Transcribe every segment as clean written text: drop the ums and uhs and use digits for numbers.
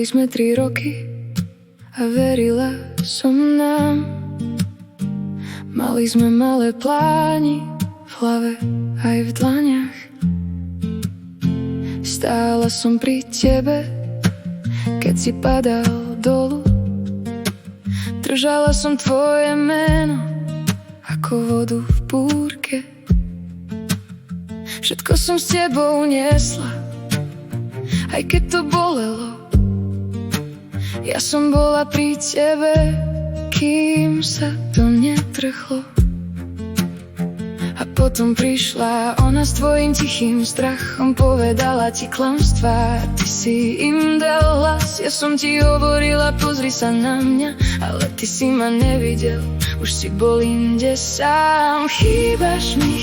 sme 3 roky a verila som nám. Mali sme malé plány v hlave aj v dlaniach. Stála som pri tebe, keď si padal dolu. Držala som tvoje meno ako vodu v búrke. Všetko som s tebou niesla, aj keď to bolelo. Ja som bola pri tebe, kým sa to netrhlo. A potom prišla ona s tvojim tichým strachom, povedala ti klamstvá, ty si im dal hlas. Ja som ti hovorila, pozri sa na mňa, ale ty si ma nevidel, už si bol inde sám. Chýbaš mi,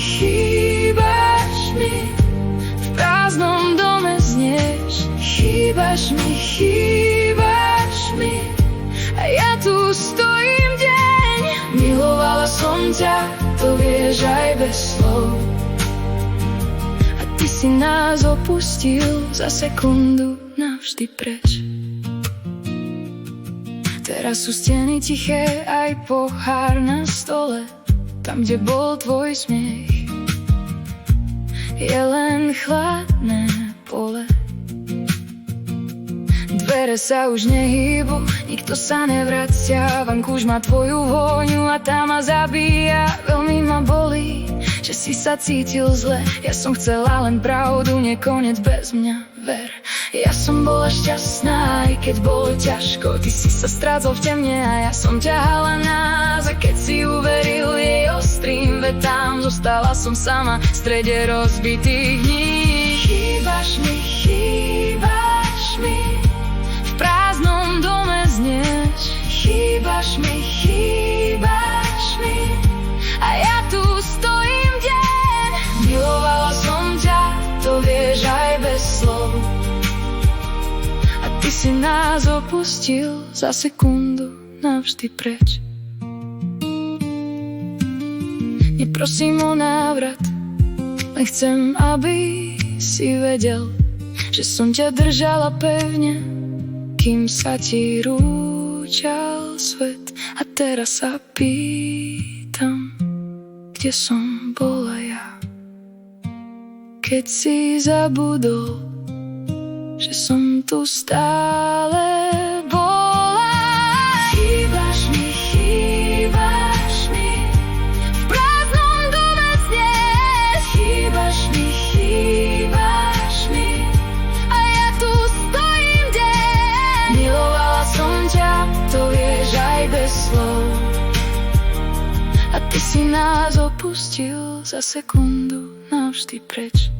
v prázdnom dome znieš. Chýbaš mi, a ja tu stojím deň. Milovala som ťa, to vieš aj bez slov. A ty si nás opustil za sekundu navždy preč. Teraz sú steny tiché, aj pohár na stole. Tam, kde bol tvoj smiech, je len chladné pole. Dvere sa už nehýbu, nikto sa nevracia. Vanku už má tvoju vôňu a tá ma zabíja. Veľmi ma bolí, že si sa cítil zle. Ja som chcela len pravdu, nie koniec bez mňa, ver. Ja som bola šťastná, aj keď bolo ťažko. Ty si sa strácal v temne a ja som ťahala nás. A keď si uveril jej ostrým vetám, zostala som sama v strede rozbitých dní. Chýbaš mi, v prázdnom dome znieš. Chýbaš mi, a ja tu stojím deň. Milovala som ťa, to vieš aj bez slov. A ty si nás opustil za sekundu navždy preč. Neprosím o návrat, len chcem, aby si vedel, že som ťa držala pevne, kým sa ti rúčal svet. A teraz sa pýtam, kde som bola ja, keď si zabudol, že som tu stále bola. Chýbaš mi, v prázdnom dome znieš. Chýbaš mi, a ja tu stojím deň. Milovala som ťa, to vieš aj bez slov. A ty si nás opustil za sekundu navždy preč.